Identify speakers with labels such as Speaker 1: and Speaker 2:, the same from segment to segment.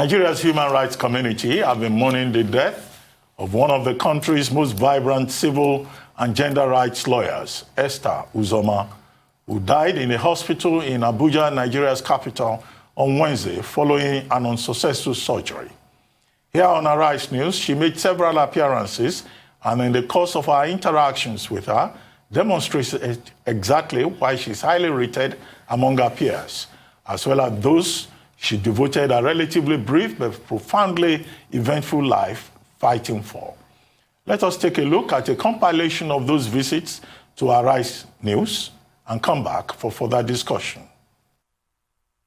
Speaker 1: Nigeria's human rights community have been mourning the death of one of the country's most vibrant civil and gender rights lawyers, Esther Uzoma, who died in a hospital in Abuja, Nigeria's capital, on Wednesday following an unsuccessful surgery. Here on Arise News, she made several appearances, and in the course of our interactions with her, demonstrates exactly why she's highly rated among her peers, as well as those she devoted a relatively brief but profoundly eventful life fighting for. Let us take a look at a compilation of those visits to Arise News and come back for further discussion.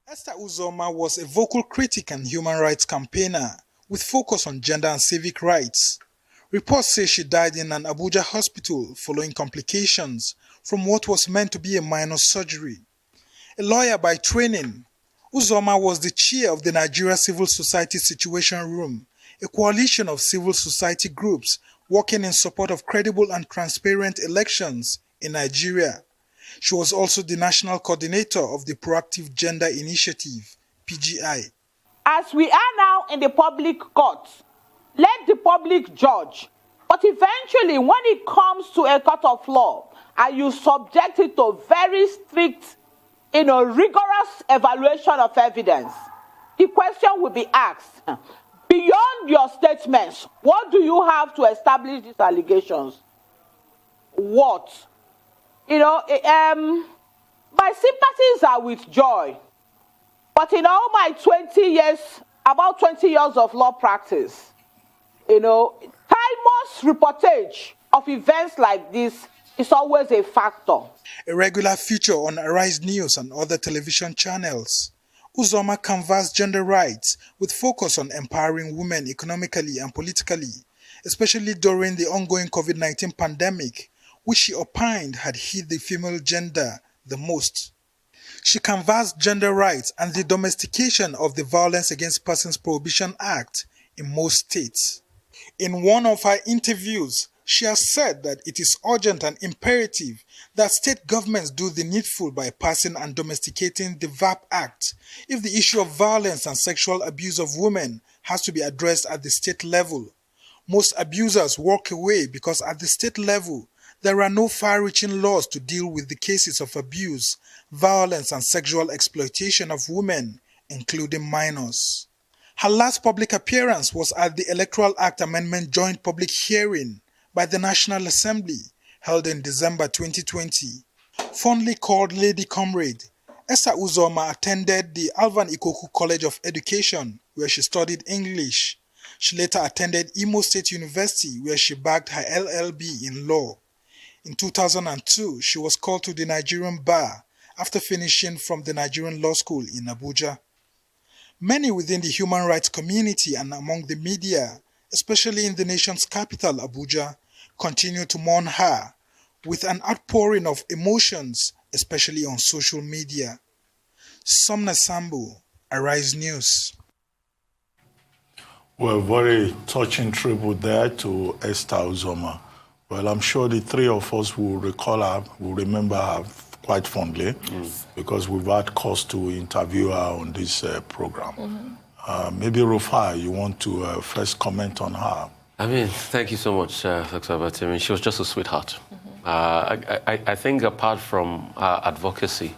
Speaker 2: Esther Uzoma was a vocal critic and human rights campaigner with focus on gender and civic rights. Reports say she died in an Abuja hospital following complications from what was meant to be a minor surgery. A lawyer by training, Uzoma was the chair of the Nigeria Civil Society Situation Room, a coalition of civil society groups working in support of credible and transparent elections in Nigeria. She was also the national coordinator of the Proactive Gender Initiative, PGI.
Speaker 3: As we are now in the public court, let the public judge. But eventually, when it comes to a court of law, and you subject it to very strict, rigorous evaluation of evidence, the question will be asked, beyond your statements, what do you have to establish these allegations? What? My sympathies are with Joy. But in all my 20 years, about 20 years of law practice, timeless reportage of events like this is always a factor.
Speaker 2: A regular feature on Arise News and other television channels, Uzoma canvassed gender rights with focus on empowering women economically and politically, especially during the ongoing COVID-19 pandemic, which she opined had hit the female gender the most. She canvassed gender rights and the domestication of the Violence Against Persons Prohibition Act in most states. In one of her interviews, she has said that it is urgent and imperative that state governments do the needful by passing and domesticating the VAP Act if the issue of violence and sexual abuse of women has to be addressed at the state level. Most abusers walk away because at the state level, there are no far-reaching laws to deal with the cases of abuse, violence and sexual exploitation of women, including minors. Her last public appearance was at the Electoral Act Amendment Joint Public Hearing by the National Assembly, held in December 2020. Fondly called Lady Comrade, Esther Uzoma attended the Alvan Ikoku College of Education, where she studied English. She later attended Imo State University, where she bagged her LLB in law. In 2002, she was called to the Nigerian bar after finishing from the Nigerian Law School in Abuja. Many within the human rights community and among the media, especially in the nation's capital, Abuja, continue to mourn her with an outpouring of emotions, especially on social media. Somna Sambu, Arise News.
Speaker 1: Well, very touching tribute there to Esther Uzoma. Well, I'm sure the three of us will recall her, will remember her quite fondly, because we've had cause to interview her on this program. Maybe Rufai, you want to first comment on her?
Speaker 4: Thank you so much, Dr. Abati. She was just a sweetheart. I think apart from her advocacy,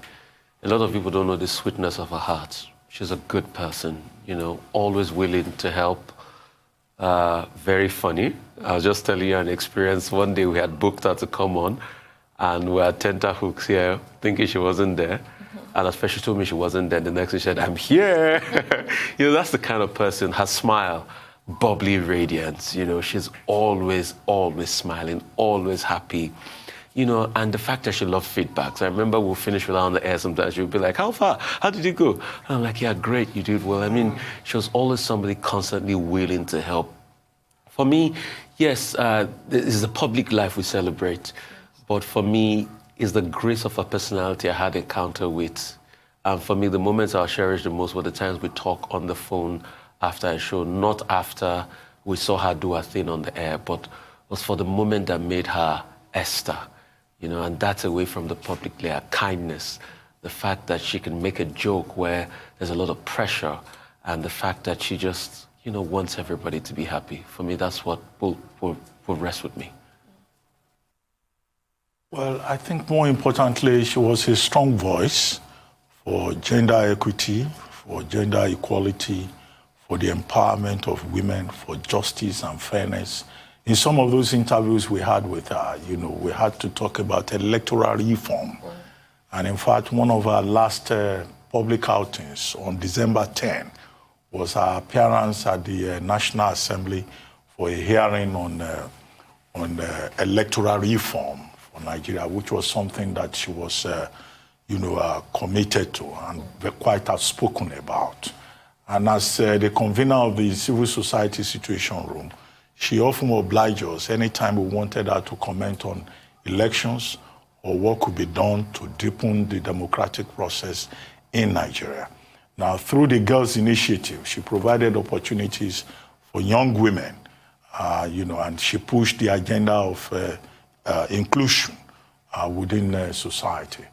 Speaker 4: a lot of people don't know the sweetness of her heart. She's a good person, always willing to help, very funny. I was just telling you an experience. One day we had booked her to come on, and we had tenterhooks here, thinking she wasn't there. And as she told me she wasn't there, the next day she said, "I'm here." That's the kind of person. Her smile, bubbly radiance. She's always smiling, always happy. And the fact that she loved feedbacks. I remember we'll finish with her on the air sometimes. She'll be like, "How far? How did it go?" And I'm like, "Yeah, great, you did well." She was always somebody constantly willing to help. For me, yes, this is a public life we celebrate. But for me, it's the grace of her personality I had encounter with. And for me, the moments I'll cherish the most were the times we talk on the phone after a show, not after we saw her do her thing on the air, but was for the moment that made her Esther. And that's away from the public layer, kindness, the fact that she can make a joke where there's a lot of pressure and the fact that she just, wants everybody to be happy. For me, that's what will rest with me.
Speaker 1: Well, I think more importantly, she was a strong voice for gender equity, for gender equality, for the empowerment of women, for justice and fairness. In some of those interviews we had with her, we had to talk about electoral reform. And in fact, one of our last public outings on December 10 was her appearance at the National Assembly for a hearing on electoral reform for Nigeria, which was something that she was, committed to and quite outspoken about. And as the convener of the Civil Society Situation Room, she often obliged us anytime we wanted her to comment on elections or what could be done to deepen the democratic process in Nigeria. Now, through the Girls Initiative, she provided opportunities for young women, and she pushed the agenda of inclusion within society.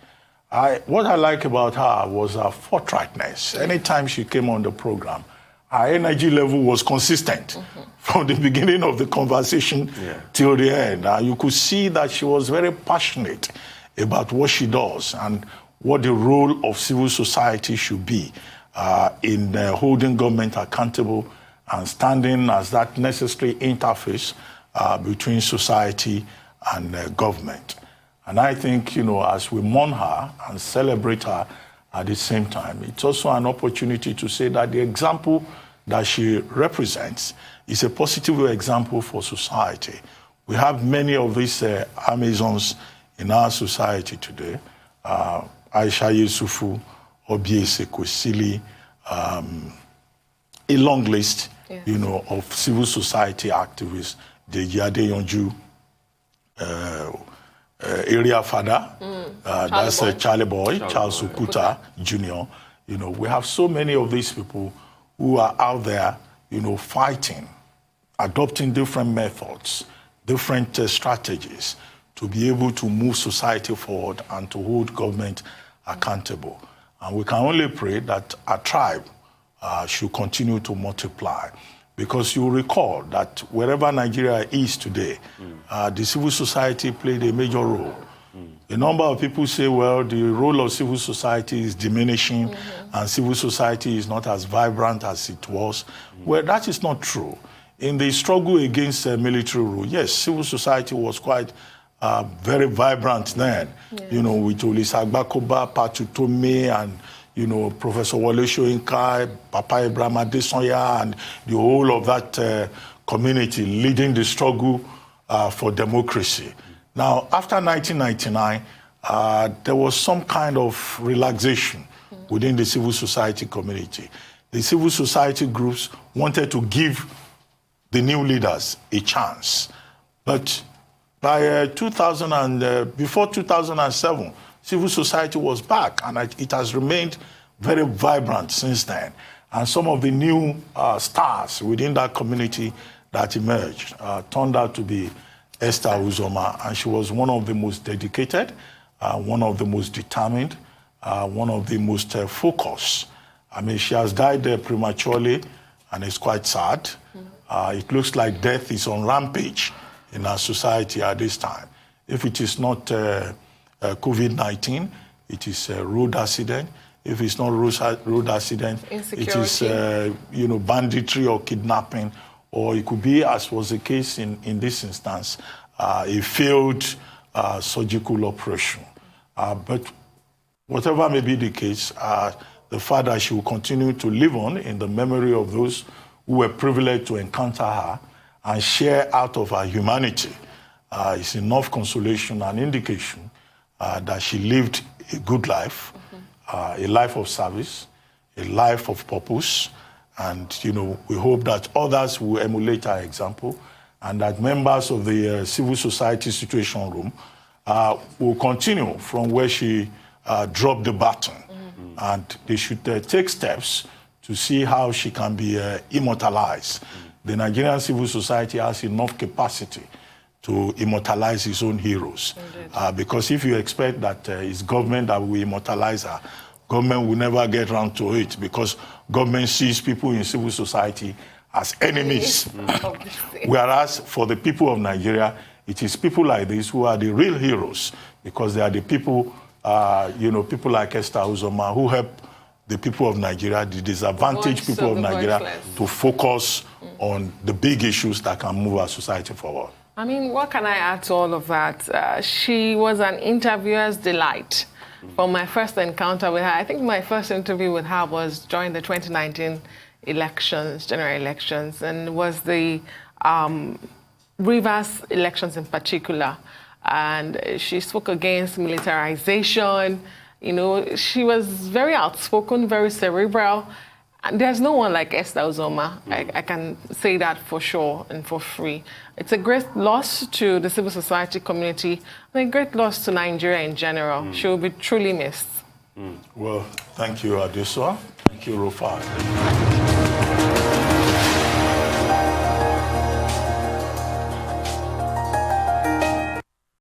Speaker 1: What I like about her was her forthrightness. Anytime she came on the program, her energy level was consistent from the beginning of the conversation till the end. You could see that she was very passionate about what she does and what the role of civil society should be in holding government accountable and standing as that necessary interface between society and government. And I think, as we mourn her and celebrate her at the same time, it's also an opportunity to say that the example that she represents is a positive example for society. We have many of these Amazons in our society today. Aisha Yusufu, Obiese Kwesili, a long list, of civil society activists, Deji Adeyonju, area father, that's Charlie Boy, Charles Okuta Jr. We have so many of these people who are out there, fighting, adopting different methods, different strategies to be able to move society forward and to hold government accountable. And we can only pray that our tribe should continue to multiply. Because you recall that wherever Nigeria is today, the civil society played a major role. A number of people say, well, the role of civil society is diminishing and civil society is not as vibrant as it was. Well, that is not true. In the struggle against military rule, yes, civil society was quite very vibrant then, with Olisa Agbakoba, Patutome, and Professor Wole Soyinka, Papa Ibrahim Adesanya, and the whole of that community leading the struggle for democracy. Now, after 1999, there was some kind of relaxation within the civil society community. The civil society groups wanted to give the new leaders a chance. But by before 2007, civil society was back, and it has remained very vibrant since then. And some of the new stars within that community that emerged turned out to be Esther Uzoma, and she was one of the most dedicated, one of the most determined, one of the most focused. I mean, she has died prematurely, and it's quite sad. It looks like death is on rampage in our society at this time. If it is not COVID-19, it is a road accident. If it's not road accident, it is banditry or kidnapping, or it could be, as was the case in this instance, a failed surgical operation. But whatever may be the case, the fact that she will continue to live on in the memory of those who were privileged to encounter her and share out of her humanity is enough consolation and indication that she lived a good life, a life of service, a life of purpose. And, we hope that others will emulate her example and that members of the Civil Society Situation Room will continue from where she dropped the baton. And they should take steps to see how she can be immortalized. The Nigerian civil society has enough capacity to immortalize its own heroes. Because if you expect that it's government that will immortalize her, government will never get around to it because government sees people in civil society as enemies. Whereas for the people of Nigeria, it is people like this who are the real heroes because they are the people, people like Esther Uzoma who help the people of Nigeria, the disadvantaged people of Nigeria, to focus on the big issues that can move our society forward.
Speaker 5: I mean, what can I add to all of that? She was an interviewer's delight. From my first encounter with her, I think my first interview with her was during the 2019 elections, general elections, and was the Rivers elections in particular. And she spoke against militarization. You know, she was very outspoken, very cerebral. And there's no one like Esther Uzoma. I can say that for sure and for free. It's a great loss to the civil society community and a great loss to Nigeria in general. She will be truly missed.
Speaker 1: Well, thank you, Adesua. Thank you, Rufai.